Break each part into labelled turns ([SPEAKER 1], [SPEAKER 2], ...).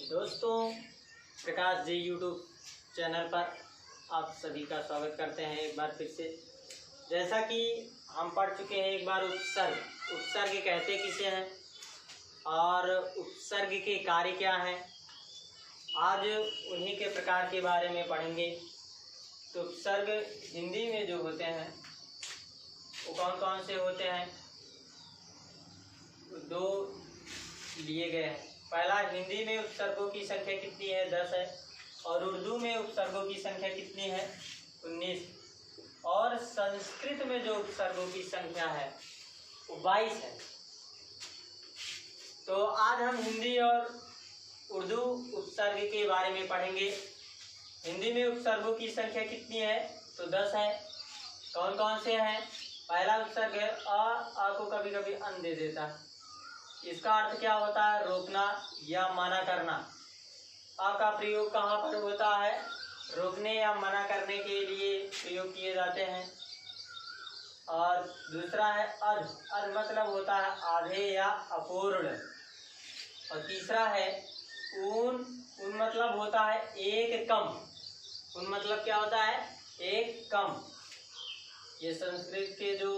[SPEAKER 1] दोस्तों, Prakash ji YouTube channel पर आप सभी का स्वागत करते हैं एक बार फिर से। जैसा कि हम पढ़ चुके हैं एक बार उपसर्ग कहते किसे हैं और उपसर्ग के कार्य क्या हैं। आज उन्हीं के प्रकार के बारे में पढ़ेंगे। तो उपसर्ग हिंदी में जो होते हैं वो कौन कौन से होते हैं, दो लिए गए हैं। पहला, हिंदी में उपसर्गों की संख्या कितनी है, 10 है। और उर्दू में उपसर्गों की संख्या कितनी है, 19। और संस्कृत में जो उपसर्गों की संख्या है वो 22 है। तो आज हम हिंदी और उर्दू उपसर्ग के बारे में पढ़ेंगे। हिंदी में उपसर्गों की संख्या कितनी है, तो 10 है। कौन कौन से हैं? पहला उपसर्ग है अ को कभी कभी अन दे देता है। इसका अर्थ क्या होता है, रोकना या मना करना। अ का प्रयोग कहाँ पर होता है, रोकने या मना करने के लिए प्रयोग किए जाते हैं। और दूसरा है अध मतलब होता है आधे या अपूर्ण। और तीसरा है ऊन मतलब होता है एक कम। ऊन मतलब क्या होता है, एक कम। ये संस्कृत के जो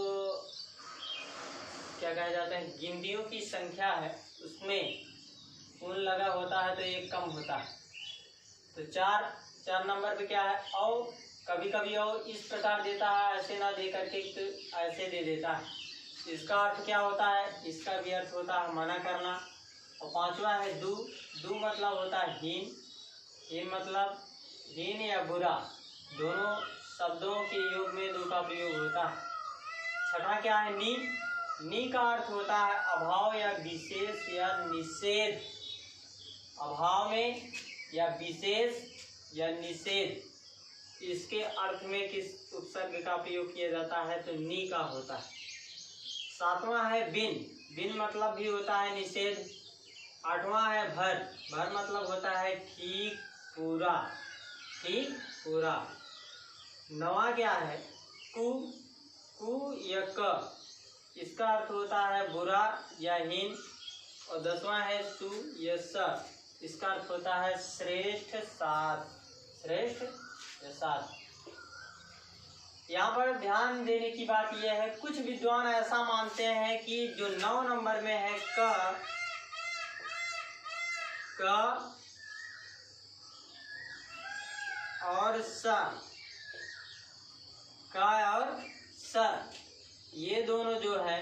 [SPEAKER 1] क्या कहे जाते हैं गिनतियों की संख्या है उसमें ऊन लगा होता है तो एक कम होता है। तो चार नंबर पे क्या है, औ कभी कभी औ इस प्रकार देता है, ऐसे ना दे करके तो ऐसे दे देता है। इसका अर्थ क्या होता है, इसका भी अर्थ होता है मना करना। और पांचवा है दू मतलब होता है हीन मतलब हीन या बुरा। दोनों शब्दों के योग में दू का प्रयोग होता है। छठा क्या है, नी का अर्थ होता है अभाव या विशेष या निषेध। अभाव में या विशेष या निषेध, इसके अर्थ में किस उपसर्ग का प्रयोग किया जाता है, तो नी का होता है। सातवां है बिन मतलब भी होता है निषेध। आठवां है भर मतलब होता है ठीक पूरा। नवा क्या है, कु या क, इसका अर्थ होता है बुरा या हीन। और 10वां है सु या स, इसका अर्थ होता है श्रेष्ठ या साथ। यहाँ पर ध्यान देने की बात यह है, कुछ विद्वान ऐसा मानते हैं कि जो 9 नंबर में है क और स, ये दोनों जो है,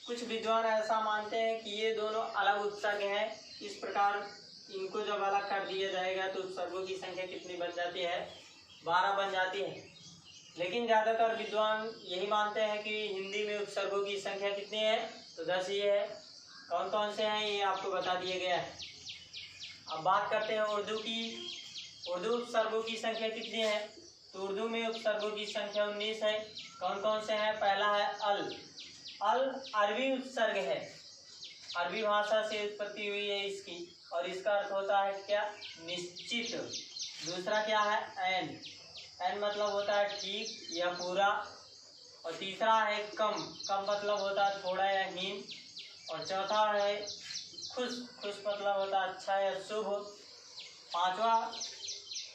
[SPEAKER 1] कुछ विद्वान ऐसा मानते हैं कि ये दोनों अलग उपसर्ग हैं। इस प्रकार इनको जब अलग कर दिया जाएगा तो उपसर्गों की संख्या कितनी बन जाती है, 12 बन जाती है। लेकिन ज़्यादातर विद्वान यही मानते हैं कि हिंदी में उपसर्गों की संख्या कितनी है, तो 10 ही है। कौन कौन से हैं ये आपको बता दिया गया है। अब बात करते हैं उर्दू की। उर्दू उपसर्गों की संख्या कितनी है, तो उर्दू में उपसर्गों की संख्या 19 है। कौन कौन से हैं? पहला है अल अरबी उपसर्ग है, अरबी भाषा से उत्पत्ति हुई है इसकी, और इसका अर्थ होता है क्या, निश्चित। दूसरा क्या है, एन मतलब होता है ठीक या पूरा। और तीसरा है कम मतलब होता है थोड़ा या हीन। और चौथा है खुश मतलब होता है अच्छा या शुभ। पांचवा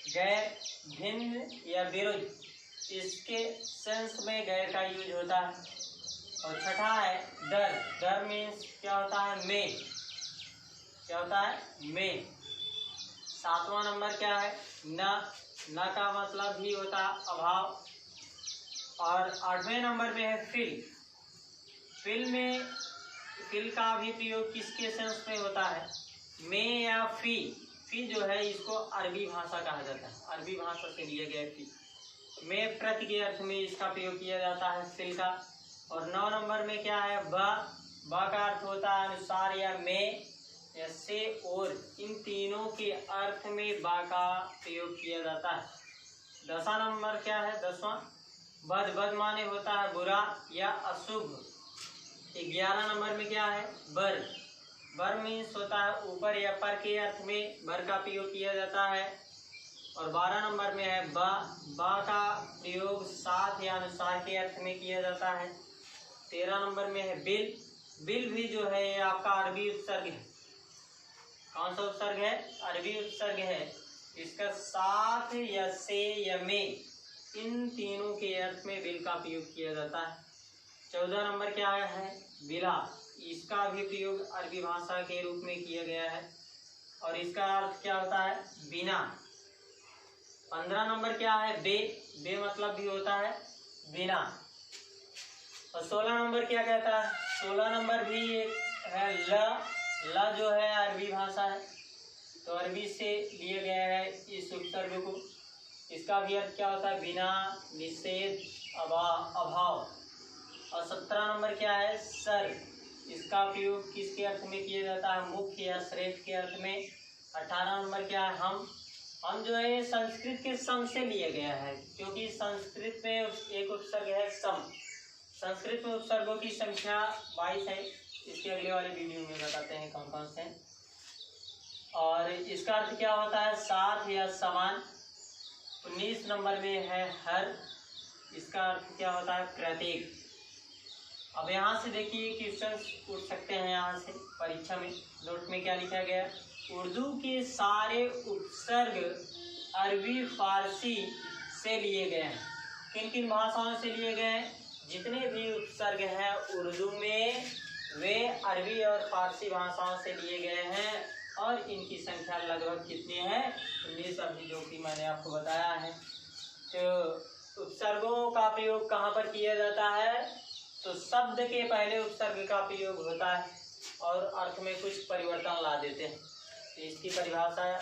[SPEAKER 1] गैर, भिन्न या विरुद्ध, इसके सेंस में गैर का यूज होता है। और छठा है डर मीन्स क्या होता है, में। सातवां नंबर क्या है, न का मतलब भी होता है अभाव। और 8वें नंबर पे है फिल का भी प्रयोग किसके सेंस में होता है, में या फी जो है इसको अरबी भाषा कहा जाता है, अरबी भाषा से लिया गया फी। में प्रति के अर्थ में इसका प्रयोग किया जाता है फिल का। और 9 नंबर में क्या है, बा का अर्थ होता है अनुसार या में या से और। इन तीनों के अर्थ में बा का प्रयोग किया जाता है। 10वां नंबर क्या है, 10वां बद माने होता है बुरा या अशुभ। 11 नंबर में क्या है, बर मीन्स होता है ऊपर या पर के अर्थ में बर का प्रयोग किया जाता है। और 12 नंबर में है बा का प्रयोग साथ या अनुसार के अर्थ में किया जाता है। 13 नंबर में है बिल भी जो है आपका अरबी उपसर्ग है। कौन सा उपसर्ग है? अरबी उपसर्ग है। इसका साथ या से या में, इन तीनों के अर्थ में बिल का प्रयोग किया जाता है। 14 नंबर क्या है? बिला। इसका भी प्रयोग अरबी भाषा के रूप में किया गया है और इसका अर्थ क्या होता है? बिना। 15 नंबर क्या है? बे। बे मतलब भी होता है बिना। और 16 नंबर क्या कहता है? 16 नंबर भी एक है ल। ल जो है अरबी भाषा है, तो अरबी से लिए गया है इस उपसर्ग को। इसका भी अर्थ क्या होता है? बिना, निषेध, अभाव। और 17 नंबर क्या है? सर। इसका प्रयोग किसके अर्थ में किया जाता है? मुख्य या श्रेष्ठ के अर्थ में। 18 नंबर क्या है? हम जो है संस्कृत के सम से लिए गया है, क्योंकि संस्कृत में एक उपसर्ग है सम। संस्कृत में उपसर्गों की संख्या 22 है। इसके अगले वाले वीडियो में बताते हैं कौन कौन से। और इसका अर्थ क्या होता है? साथ या समान। 19 नंबर में है हर। इसका अर्थ क्या होता है? प्रत्येक। अब यहाँ से देखिए क्वेश्चन उठ सकते हैं यहाँ से परीक्षा में। नोट में क्या लिखा गया? उर्दू के सारे उपसर्ग अरबी फारसी से लिए गए हैं। किन किन भाषाओं से लिए गए हैं? जितने भी उपसर्ग हैं उर्दू में, वे अरबी और फारसी भाषाओं से लिए गए हैं। और इनकी संख्या लगभग कितनी है? 19 अभी जो कि मैंने आपको बताया है। तो उपसर्गों का प्रयोग कहाँ पर किया जाता है? तो शब्द के पहले उपसर्ग का प्रयोग होता है और अर्थ में कुछ परिवर्तन ला देते हैं। तो इसकी परिभाषा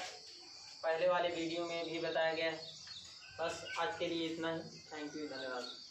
[SPEAKER 1] पहले वाले वीडियो में भी बताया गया है। बस आज के लिए इतना ही। थैंक यू, धन्यवाद।